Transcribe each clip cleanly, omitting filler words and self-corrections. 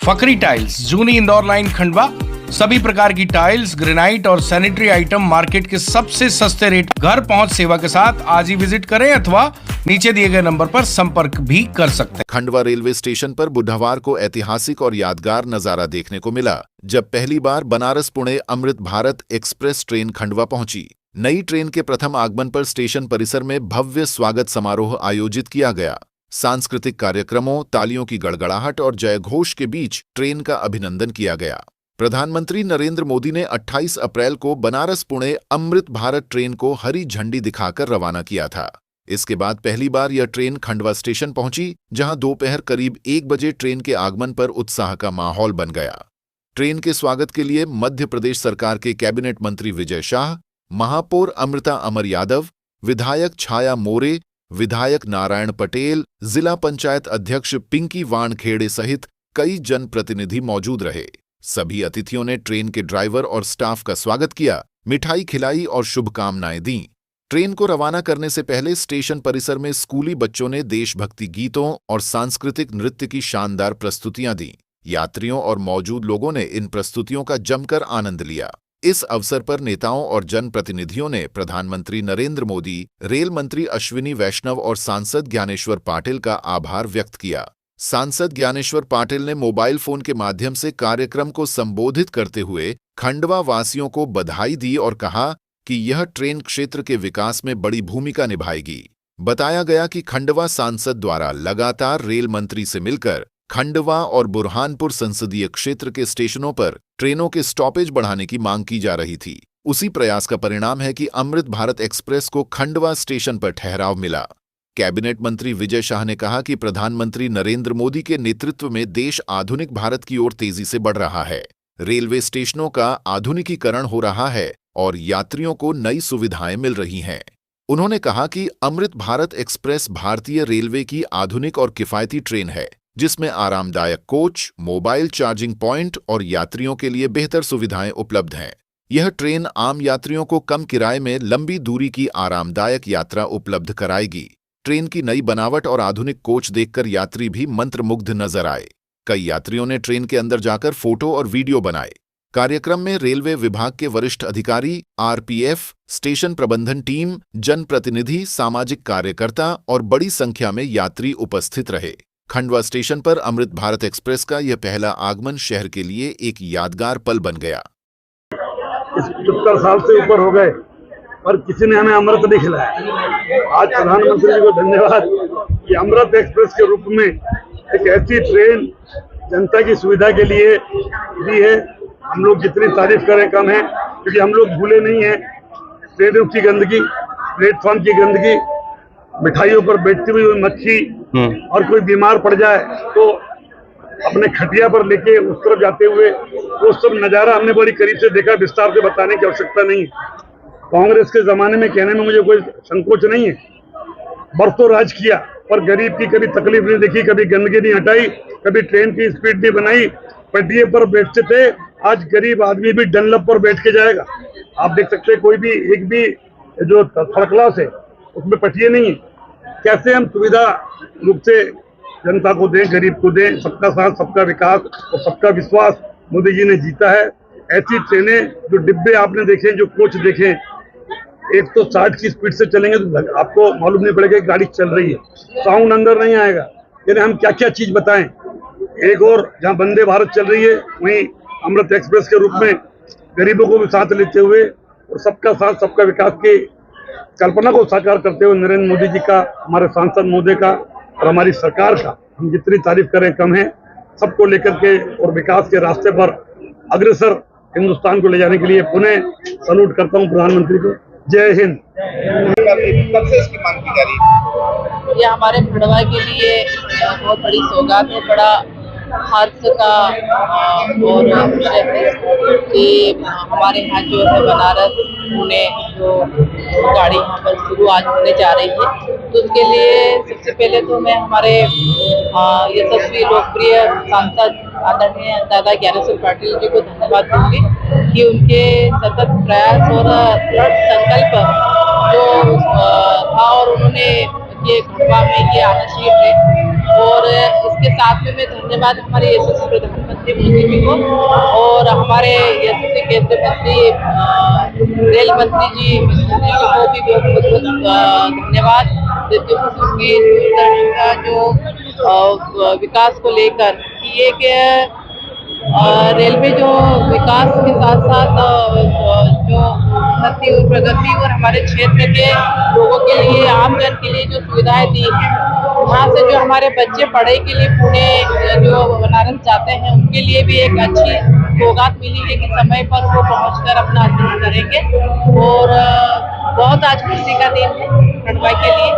Fakhri tiles, जूनी Indore line Khandwa. सभी प्रकार की टाइल्स, ग्रेनाइट और सैनिटरी आइटम मार्केट के सबसे सस्ते रेट, घर पहुंच सेवा के साथ आज ही विजिट करें अथवा नीचे दिए गए नंबर पर संपर्क भी कर सकते हैं। खंडवा रेलवे स्टेशन पर बुधवार को ऐतिहासिक और यादगार नजारा देखने को मिला, जब पहली बार बनारस पुणे अमृत भारत एक्सप्रेस ट्रेन खंडवा पहुंची। नई ट्रेन के प्रथम आगमन पर स्टेशन परिसर में भव्य स्वागत समारोह आयोजित किया गया। सांस्कृतिक कार्यक्रमों, तालियों की गड़गड़ाहट और जयघोष के बीच ट्रेन का अभिनंदन किया गया। प्रधानमंत्री नरेंद्र मोदी ने 28 अप्रैल को बनारस पुणे अमृत भारत ट्रेन को हरी झंडी दिखाकर रवाना किया था। इसके बाद पहली बार यह ट्रेन खंडवा स्टेशन पहुंची, जहां दोपहर करीब 1 बजे ट्रेन के आगमन पर उत्साह का माहौल बन गया। ट्रेन के स्वागत के लिए मध्य प्रदेश सरकार के कैबिनेट मंत्री विजय शाह, महापौर अमृता अमर यादव, विधायक छाया मोरे, विधायक नारायण पटेल, जिला पंचायत अध्यक्ष पिंकी वानखेड़े सहित कई जनप्रतिनिधि मौजूद रहे। सभी अतिथियों ने ट्रेन के ड्राइवर और स्टाफ का स्वागत किया, मिठाई खिलाई और शुभकामनाएं दी। ट्रेन को रवाना करने से पहले स्टेशन परिसर में स्कूली बच्चों ने देशभक्ति गीतों और सांस्कृतिक नृत्य की शानदार प्रस्तुतियां दी। यात्रियों और मौजूद लोगों ने इन प्रस्तुतियों का जमकर आनंद लिया। इस अवसर पर नेताओं और जनप्रतिनिधियों ने प्रधानमंत्री नरेंद्र मोदी, रेल मंत्री अश्विनी वैष्णव और सांसद ज्ञानेश्वर पाटिल का आभार व्यक्त किया। सांसद ज्ञानेश्वर पाटिल ने मोबाइल फोन के माध्यम से कार्यक्रम को संबोधित करते हुए खंडवा वासियों को बधाई दी और कहा कि यह ट्रेन क्षेत्र के विकास में बड़ी भूमिका निभाएगी। बताया गया कि खंडवा सांसद द्वारा लगातार रेल मंत्री से मिलकर खंडवा और बुरहानपुर संसदीय क्षेत्र के स्टेशनों पर ट्रेनों के स्टॉपेज बढ़ाने की मांग की जा रही थी। उसी प्रयास का परिणाम है कि अमृत भारत एक्सप्रेस को खंडवा स्टेशन पर ठहराव मिला। कैबिनेट मंत्री विजय शाह ने कहा कि प्रधानमंत्री नरेंद्र मोदी के नेतृत्व में देश आधुनिक भारत की ओर तेजी से बढ़ रहा है। रेलवे स्टेशनों का आधुनिकीकरण हो रहा है और यात्रियों को नई सुविधाएं मिल रही हैं। उन्होंने कहा कि अमृत भारत एक्सप्रेस भारतीय रेलवे की आधुनिक और किफायती ट्रेन है, जिसमें आरामदायक कोच, मोबाइल चार्जिंग पॉइंट और यात्रियों के लिए बेहतर सुविधाएं उपलब्ध हैं। यह ट्रेन आम यात्रियों को कम किराए में लंबी दूरी की आरामदायक यात्रा उपलब्ध कराएगी। ट्रेन की नई बनावट और आधुनिक कोच देखकर यात्री भी मंत्रमुग्ध नजर आए। कई यात्रियों ने ट्रेन के अंदर जाकर फोटो और वीडियो बनाए। कार्यक्रम में रेलवे विभाग के वरिष्ठ अधिकारी, आरपीएफ, स्टेशन प्रबंधन टीम, जनप्रतिनिधि, सामाजिक कार्यकर्ता और बड़ी संख्या में यात्री उपस्थित रहे। खंडवा स्टेशन पर अमृत भारत एक्सप्रेस का यह पहला आगमन शहर के लिए एक यादगार पल बन गया। 70 साल से ऊपर हो गए और किसी ने हमें अमृत नहीं खिलाया। आज प्रधानमंत्री जी को धन्यवाद कि अमृत एक्सप्रेस के रूप में एक ऐसी ट्रेन जनता की सुविधा के लिए दी है। हम लोग जितनी तारीफ करें कम है, क्योंकि हम लोग भूले नहीं हैं। ट्रेनों की गंदगी, प्लेटफॉर्म की गंदगी, मिठाइयों पर बैठती हुई मच्छी, और कोई बीमार पड़ जाए तो अपने खटिया पर लेके उस तरफ जाते हुए वो सब नज़ारा हमने बड़ी करीब से देखा। विस्तार से बताने की आवश्यकता नहीं है। कांग्रेस के जमाने में कहने में मुझे कोई संकोच नहीं है। बरसों राज किया पर गरीब की कभी तकलीफ नहीं देखी, कभी गंदगी नहीं हटाई, कभी ट्रेन की स्पीड नहीं बनाई। पटिए पर बैठते थे, आज गरीब आदमी भी डनलप पर बैठ के जाएगा। आप देख सकते हैं, कोई भी एक भी जो थर्ड क्लास है उसमें पटिए नहीं है। कैसे हम सुविधा रूप से जनता को दें, गरीब को दें। सबका साथ, सबका विकास और सबका विश्वास मोदी जी ने जीता है। ऐसी ट्रेनें, जो डिब्बे आपने देखे, जो कोच देखे, 160 की स्पीड से चलेंगे तो आपको मालूम नहीं पड़ेगा कि गाड़ी चल रही है। साउंड अंदर नहीं आएगा। यानी हम क्या क्या चीज बताएं। एक और जहां वंदे भारत चल रही है, वहीं अमृत एक्सप्रेस के रूप में गरीबों को भी साथ लेते हुए और सबका साथ, सबका विकास की कल्पना को साकार करते हुए नरेंद्र मोदी जी का, हमारे सांसद महोदय का और हमारी सरकार का हम जितनी तारीफ करें कम है। सबको लेकर के और विकास के रास्ते पर अग्रसर हिंदुस्तान को ले जाने के लिए पुनः सैल्यूट करता हूं प्रधानमंत्री को। जय हिंद। कब से इसकी मांग की जा रही है? ये हमारे खंडवा के लिए बहुत बड़ी सौगात है, बड़ा हर्ष का और विषय है कि हमारे यहाँ जो है बनारस पुणे जो गाड़ी यहाँ पर शुरू आज होने जा रही है। तो उसके लिए सबसे पहले तो मैं हमारे यशस्वी लोकप्रिय सांसद आदरणीय दादा ज्ञानेश्वर पाटिल जी को धन्यवाद दूंगी कि उनके सतत प्रयास और दृढ़ संकल्प जो था और उन्होंने ये खंडवा में ये आना चाहिए ट्रेन। और इसके साथ में मैं धन्यवाद हमारे यशस्वी प्रधानमंत्री थी मोदी जी को, और हमारे यशस्वी केंद्रीय मंत्री रेल मंत्री जी को भी बहुत धन्यवाद देती हूँ उनकी दूरदर्शी का जो विकास को लेकर ये कि रेलवे जो विकास के साथ साथ जो उन्नति और प्रगति और हमारे क्षेत्र के लोगों के लिए, आम जन के लिए जो सुविधाएं दी हैं, वहाँ से जो हमारे बच्चे पढ़ाई के लिए पुणे जो बनारस जाते हैं उनके लिए भी एक अच्छी सौगात मिली है कि समय पर वो पहुंचकर अपना अध्ययन करेंगे। और बहुत आज खुशी का दिन है खंडवा के लिए।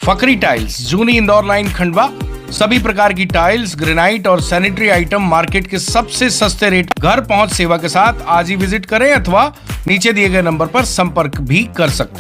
फकरी टाइल्स, जूनी इंदौर लाइन खंडवा। सभी प्रकार की टाइल्स, ग्रेनाइट और सैनिटरी आइटम मार्केट के सबसे सस्ते रेट, घर पहुंच सेवा के साथ आज ही विजिट करें अथवा नीचे दिए गए नंबर पर संपर्क भी कर सकते हैं।